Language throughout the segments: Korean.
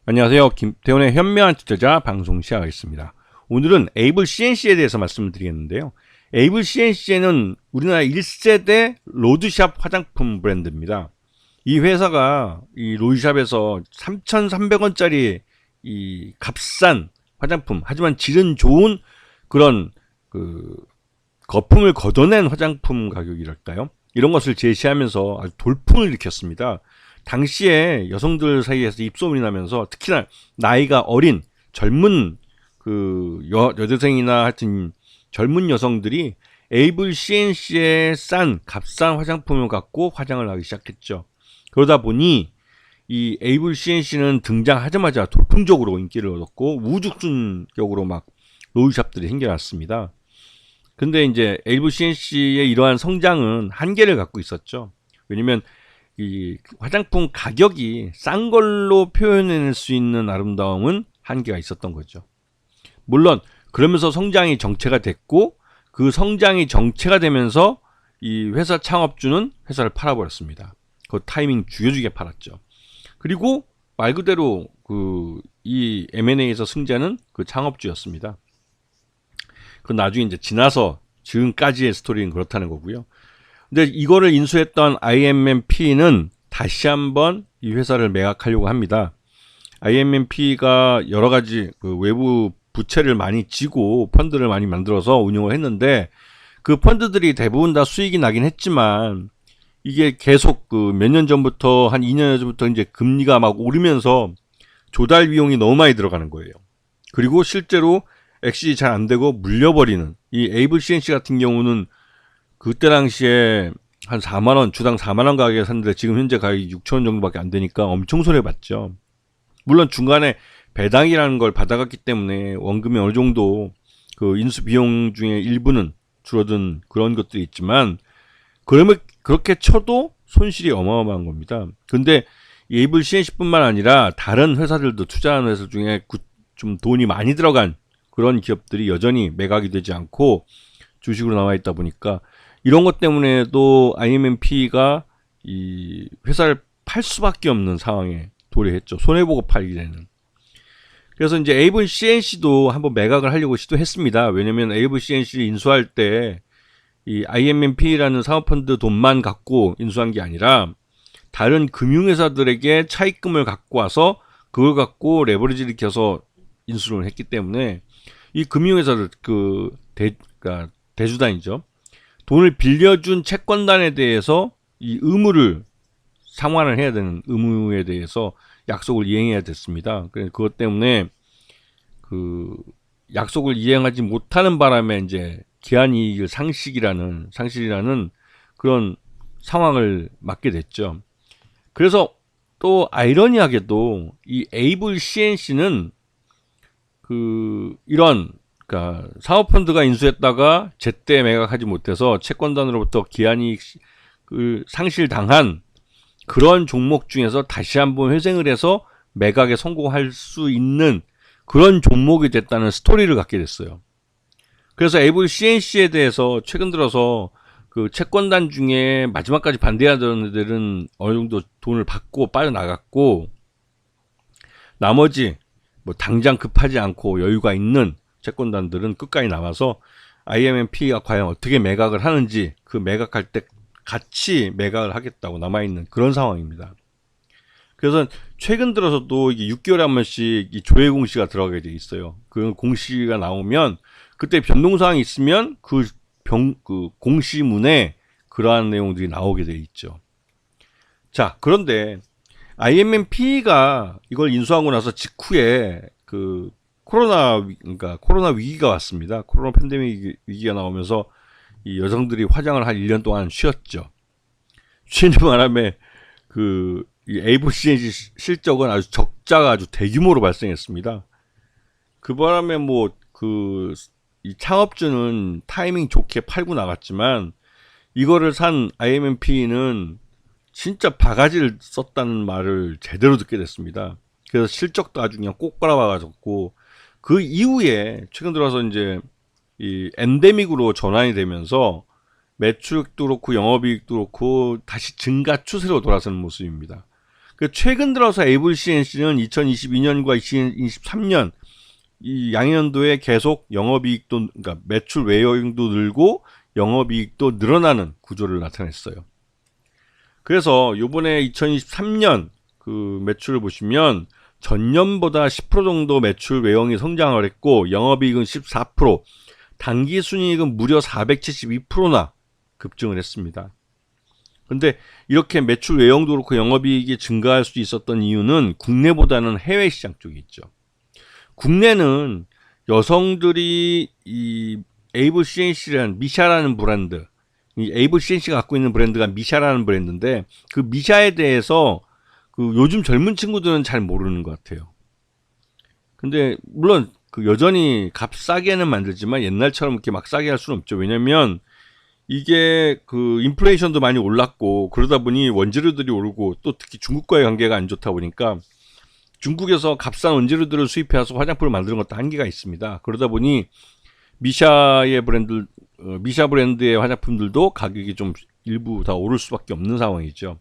안녕하세요. 김태훈의 현명한 투자자 방송 시작하겠습니다. 오늘은 에이블 CNC에 대해서 말씀을 드리겠는데요. 에이블 CNC는 우리나라 1세대 로드샵 화장품 브랜드입니다. 이 회사가 이 로드샵에서 3,300원짜리 이 값싼 화장품, 하지만 질은 좋은 그런 거품을 걷어낸 화장품 가격이랄까요? 이런 것을 제시하면서 아주 돌풍을 일으켰습니다. 당시에 여성들 사이에서 입소문이 나면서 특히나 나이가 어린 젊은 여대생이나 하여튼 젊은 여성들이 에이블 CNC의 값싼 화장품을 갖고 화장을 하기 시작했죠. 그러다 보니 이 에이블 CNC는 등장하자마자 돌풍적으로 인기를 얻었고 우후죽순격으로 막 로드샵들이 생겨났습니다. 근데 이제 에이블 CNC의 이러한 성장은 한계를 갖고 있었죠. 왜냐면 이 화장품 가격이 싼 걸로 표현해낼 수 있는 아름다움은 한계가 있었던 거죠. 물론 그러면서 성장이 정체가 됐고 그 성장이 정체가 되면서 이 회사 창업주는 회사를 팔아버렸습니다. 그 타이밍 죽여주게 팔았죠. 그리고 말 그대로 이 M&A에서 승자는 그 창업주였습니다. 그 나중에 이제 지나서 지금까지의 스토리는 그렇다는 거고요. 근데 이거를 인수했던 IMMP는 다시 한번 이 회사를 매각하려고 합니다. IMMP가 여러 가지 외부 부채를 많이 지고 펀드를 많이 만들어서 운용을 했는데 그 펀드들이 대부분 다 수익이 나긴 했지만 이게 계속 몇 년 전부터 한 2년 전부터 이제 금리가 막 오르면서 조달 비용이 너무 많이 들어가는 거예요. 그리고 실제로 엑시이 잘 안 되고 물려버리는 이 에이블 CNC 같은 경우는 그때 당시에 한 4만원, 주당 4만원 가격에 샀는데 지금 현재 가격이 6천원 정도밖에 안 되니까 엄청 손해봤죠. 물론 중간에 배당이라는 걸 받아갔기 때문에 원금이 어느 정도 인수 비용 중에 일부는 줄어든 그런 것들이 있지만 그러면 그렇게 쳐도 손실이 어마어마한 겁니다. 근데 에이블 CNC뿐만 아니라 다른 회사들도 투자하는 회사 중에 좀 돈이 많이 들어간 그런 기업들이 여전히 매각이 되지 않고 주식으로 남아있다 보니까 이런 것 때문에도 IMMP가 이 회사를 팔 수밖에 없는 상황에 도래했죠. 손해보고 팔게 되는. 그래서 이제 에이블 CNC도 한번 매각을 하려고 시도했습니다. 왜냐면 에이블 CNC를 인수할 때 이 IMMP라는 사모펀드 돈만 갖고 인수한 게 아니라 다른 금융회사들에게 차입금을 갖고 와서 그걸 갖고 레버리지를 켜서 인수를 했기 때문에 이 금융회사들 그러니까 대주단이죠. 돈을 빌려준 채권단에 대해서 이 의무를 상환을 해야 되는 의무에 대해서 약속을 이행해야 됐습니다. 그것 때문에 약속을 이행하지 못하는 바람에 이제 기한이익을 상실이라는 그런 상황을 맞게 됐죠. 그래서 또 아이러니하게도 이 에이블 CNC는 이런 그러니까 사모펀드가 인수했다가 제때 매각하지 못해서 채권단으로부터 기한이익 상실당한 그런 종목 중에서 다시 한번 회생을 해서 매각에 성공할 수 있는 그런 종목이 됐다는 스토리를 갖게 됐어요. 그래서 에이블 CNC에 대해서 최근 들어서 채권단 중에 마지막까지 반대하던 애들은 어느 정도 돈을 받고 빠져나갔고 나머지 뭐 당장 급하지 않고 여유가 있는 채권단들은 끝까지 남아서 IMMP가 과연 어떻게 매각을 하는지 그 매각할 때 같이 매각을 하겠다고 남아있는 그런 상황입니다. 그래서 최근 들어서도 이게 6개월에 한 번씩 이 조회 공시가 들어가게 돼 있어요. 그 공시가 나오면 그때 변동사항이 있으면 그 공시문에 그러한 내용들이 나오게 돼 있죠. 자, 그런데 IMMP가 이걸 인수하고 나서 직후에 코로나 위기가 왔습니다. 코로나 팬데믹 위기가 나오면서 이 여성들이 화장을 한 1년 동안 쉬었죠. 쉬는 바람에 이 에이블 CNC 실적은 아주 적자가 아주 대규모로 발생했습니다. 그 바람에 이 창업주는 타이밍 좋게 팔고 나갔지만 이거를 산 IMMP는 진짜 바가지를 썼다는 말을 제대로 듣게 됐습니다. 그래서 실적도 아주 그냥 꼬꾸라박아졌고 그 이후에 최근 들어서 이제 이 엔데믹으로 전환이 되면서 매출액도 그렇고 영업이익도 그렇고 다시 증가 추세로 돌아서는 모습입니다. 최근 들어서 에이블 CNC는 2022년과 2023년 이 양년도에 계속 영업이익도, 그러니까 매출 외형도 늘고 영업이익도 늘어나는 구조를 나타냈어요. 그래서 요번에 2023년 그 매출을 보시면 전년보다 10% 정도 매출 외형이 성장을 했고 영업이익은 14%, 당기순이익은 무려 472%나 급증을 했습니다. 근데 이렇게 매출 외형도 그렇고 영업이익이 증가할 수 있었던 이유는 국내보다는 해외 시장 쪽이 있죠. 국내는 여성들이 이 에이블 CNC라는 미샤라는 브랜드, 이 에이블 CNC가 갖고 있는 브랜드가 미샤라는 브랜드인데 그 미샤에 대해서 그 요즘 젊은 친구들은 잘 모르는 것 같아요. 근데 물론 그 여전히 값싸게는 만들지만 옛날처럼 이렇게 막 싸게 할 수는 없죠. 왜냐면 이게 그 인플레이션도 많이 올랐고 그러다 보니 원재료들이 오르고 또 특히 중국과의 관계가 안 좋다 보니까 중국에서 값싼 원재료들을 수입해서 화장품을 만드는 것도 한계가 있습니다. 그러다 보니 미샤의 브랜드, 미샤 브랜드의 화장품들도 가격이 좀 일부 다 오를 수밖에 없는 상황이죠.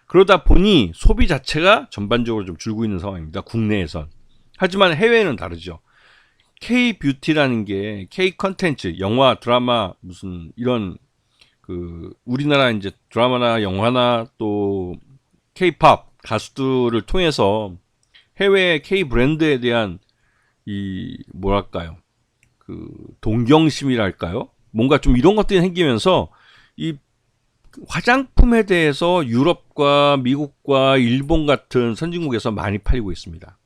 그러다 보니 소비 자체가 전반적으로 좀 줄고 있는 상황입니다. 국내에선. 하지만 해외는 다르죠. K-뷰티라는 게 K-컨텐츠, 영화, 드라마, 무슨 이런 그 우리나라 이제 드라마나 영화나 또 K-팝 가수들을 통해서 해외 K-브랜드에 대한 이 뭐랄까요? 그 동경심이랄까요? 뭔가 좀 이런 것들이 생기면서 이 화장품에 대해서 유럽과 미국과 일본 같은 선진국에서 많이 팔리고 있습니다.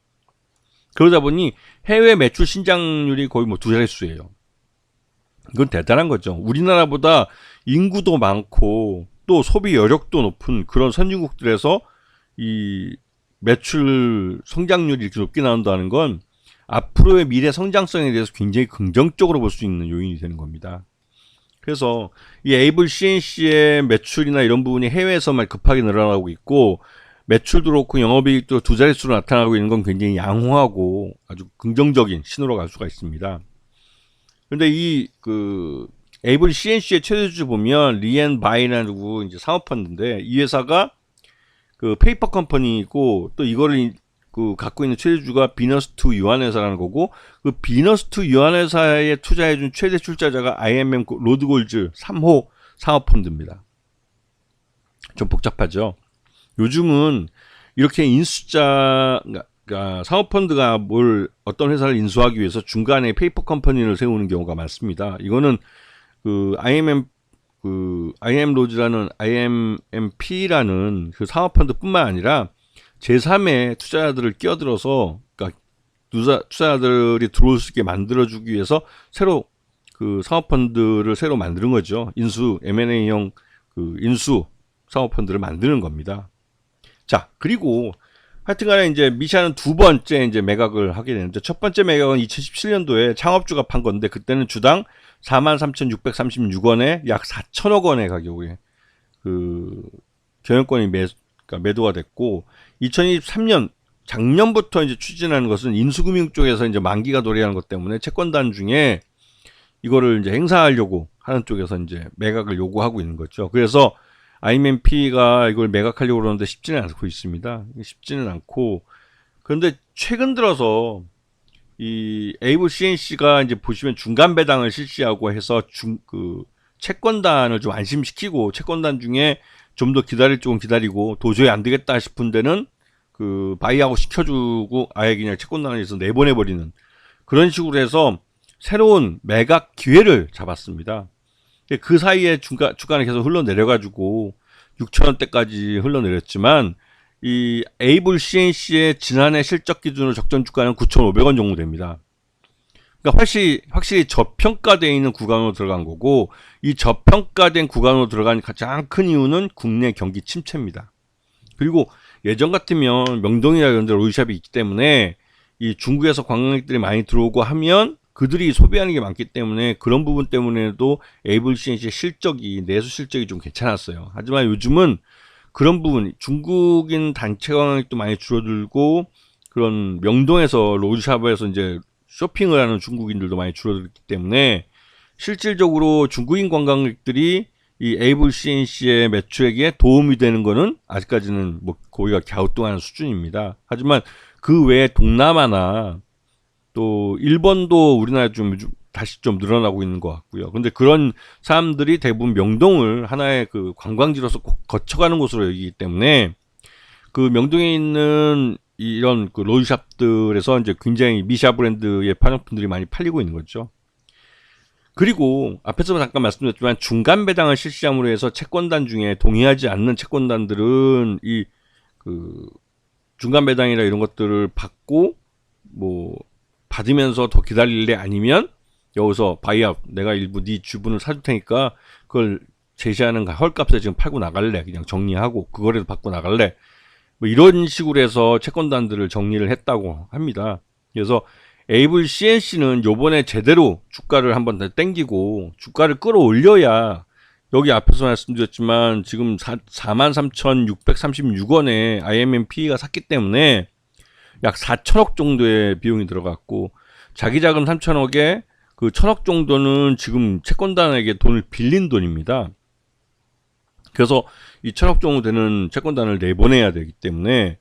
그러다 보니 해외 매출 신장률이 거의 뭐 두 자릿수예요. 이건 대단한 거죠. 우리나라보다 인구도 많고 또 소비 여력도 높은 그런 선진국들에서 이 매출 성장률이 이렇게 높게 나온다는 건 앞으로의 미래 성장성에 대해서 굉장히 긍정적으로 볼 수 있는 요인이 되는 겁니다. 그래서 이 에이블 CNC의 매출이나 이런 부분이 해외에서만 급하게 늘어나고 있고 매출도 그렇고 영업이익도 두 자릿수로 나타나고 있는 건 굉장히 양호하고 아주 긍정적인 신호로 갈 수가 있습니다. 그런데 이 그 에이블 CNC의 최대주 보면 리앤바이라는 이제 사모펀드인데 이 회사가 그 페이퍼 컴퍼니이고 또 이거를 그 갖고 있는 최대주가 비너스2 유한회사라는 거고 그 비너스2 유한회사에 투자해준 최대 출자자가 IMM 로드골즈 3호 사모펀드입니다. 좀 복잡하죠. 요즘은 이렇게 인수자, 그러니까 사모펀드가 어떤 회사를 인수하기 위해서 중간에 페이퍼 컴퍼니를 세우는 경우가 많습니다. 이거는 그 IM 로즈라는 IMMP라는 그 사모펀드뿐만 아니라 제3의 투자자들을 끼어들어서, 그러니까 투자자들이 들어올 수 있게 만들어주기 위해서 새로 그 사모펀드를 새로 만드는 거죠. M&A형 그 인수 사모펀드를 만드는 겁니다. 자, 그리고 하여튼간에 이제 미샤는 두 번째 이제 매각을 하게 되는데 첫 번째 매각은 2017년도에 창업주가 판 건데 그때는 주당 43,636원에 약 4천억 원의 가격에 그 경영권이 그러니까 매도가 됐고 2023년 작년부터 이제 추진하는 것은 인수금융 쪽에서 이제 만기가 도래하는 것 때문에 채권단 중에 이거를 이제 행사하려고 하는 쪽에서 이제 매각을 요구하고 있는 거죠. 그래서 IMMP가 이걸 매각하려고 그러는데 쉽지는 않고 있습니다. 쉽지는 않고 그런데 최근 들어서 이 에이블 CNC가 이제 보시면 중간 배당을 실시하고 해서 그 채권단을 좀 안심시키고 채권단 중에 좀 더 기다릴 쪽은 기다리고 도저히 안 되겠다 싶은 데는 그 바이아웃 시켜주고 아예 그냥 채권단에서 내보내버리는 그런 식으로 해서 새로운 매각 기회를 잡았습니다. 그 사이에 주가는 계속 흘러내려가지고 6,000원대까지 흘러내렸지만 이 에이블 CNC의 지난해 실적 기준으로 적정 주가는 9,500원 정도 됩니다. 그러니까 확실히 저평가되어 있는 구간으로 들어간 거고 이 저평가된 구간으로 들어간 가장 큰 이유는 국내 경기 침체입니다. 그리고 예전 같으면 명동이나 이런 데 로드샵이 있기 때문에 이 중국에서 관광객들이 많이 들어오고 하면 그들이 소비하는 게 많기 때문에 그런 부분 때문에도 에이블 CNC의 실적이 내수 실적이 좀 괜찮았어요. 하지만 요즘은 그런 부분 중국인 단체 관광객도 많이 줄어들고 그런 명동에서 로드샵에서 이제 쇼핑을 하는 중국인들도 많이 줄어들기 때문에 실질적으로 중국인 관광객들이 이 에이블 CNC의 매출액에 도움이 되는 거는 아직까지는 뭐 거기가 갸우뚱하는 수준입니다. 하지만 그 외에 동남아나 또 일본도 우리나라 좀 다시 좀 늘어나고 있는 것 같고요. 근데 그런 사람들이 대부분 명동을 하나의 그 관광지로서 꼭 거쳐가는 곳으로 여기기 때문에 그 명동에 있는 이런 그 로드샵들에서 이제 굉장히 미샤 브랜드의 화장품들이 많이 팔리고 있는 거죠. 그리고 앞에서 잠깐 말씀드렸지만 중간 배당을 실시함으로 해서 채권단 중에 동의하지 않는 채권단들은 이 그 중간 배당이나 이런 것들을 받고 뭐 받으면서 더 기다릴래 아니면 여기서 바이아웃 내가 일부 네 주분을 사줄 테니까 그걸 제시하는 헐값에 지금 팔고 나갈래 그냥 정리하고 그거라도 받고 나갈래 뭐 이런 식으로 해서 채권단들을 정리를 했다고 합니다. 그래서 에이블 CNC는 요번에 제대로 주가를 한번 더 땡기고 주가를 끌어올려야 여기 앞에서 말씀드렸지만 지금 43,636원에 IMM PE가 샀기 때문에 약 4천억 정도의 비용이 들어갔고 자기 자금 3천억에 그 1천억 정도는 지금 채권단에게 돈을 빌린 돈입니다. 그래서 이 1천억 정도 되는 채권단을 내보내야 되기 때문에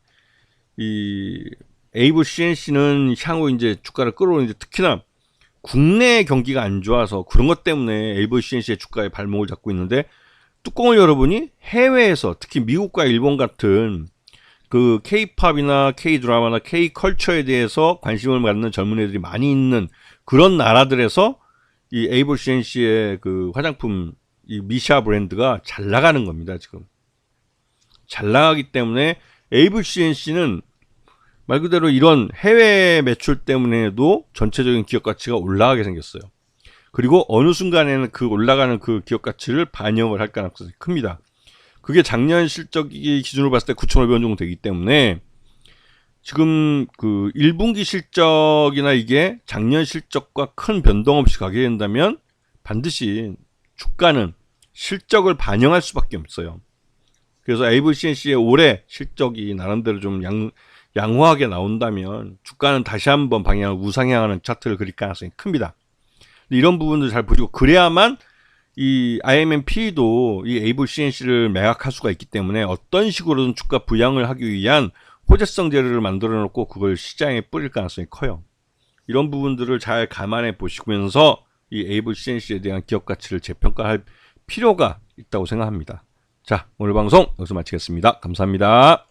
이 에이블 CNC는 향후 이제 주가를 끌어오는데 특히나 국내 경기가 안 좋아서 그런 것 때문에 에이블 CNC의 주가에 발목을 잡고 있는데 뚜껑을 열어보니 해외에서 특히 미국과 일본 같은 그 K-팝이나 K-드라마나 K-컬처에 대해서 관심을 갖는 젊은 애들이 많이 있는 그런 나라들에서 이 에이블 CNC의 그 화장품 이 미샤 브랜드가 잘 나가는 겁니다. 지금 잘 나가기 때문에 에이블 CNC는 말 그대로 이런 해외 매출 때문에도 전체적인 기업 가치가 올라가게 생겼어요. 그리고 어느 순간에는 그 올라가는 그 기업 가치를 반영을 할 가능성이 큽니다. 그게 작년 실적이 기준으로 봤을 때 9,500원 정도 되기 때문에 지금 그 1분기 실적이나 이게 작년 실적과 큰 변동 없이 가게 된다면 반드시 주가는 실적을 반영할 수밖에 없어요. 그래서 에이블 CNC의 올해 실적이 나름대로 좀 양호하게 나온다면 주가는 다시 한번 방향을 우상향하는 차트를 그릴 가능성이 큽니다. 이런 부분들 잘 보시고 그래야만 이 IMM PE도 이 에이블 CNC를 매각할 수가 있기 때문에 어떤 식으로든 주가 부양을 하기 위한 호재성 재료를 만들어 놓고 그걸 시장에 뿌릴 가능성이 커요. 이런 부분들을 잘 감안해 보시면서 이 에이블 CNC에 대한 기업 가치를 재평가할 필요가 있다고 생각합니다. 자, 오늘 방송 여기서 마치겠습니다. 감사합니다.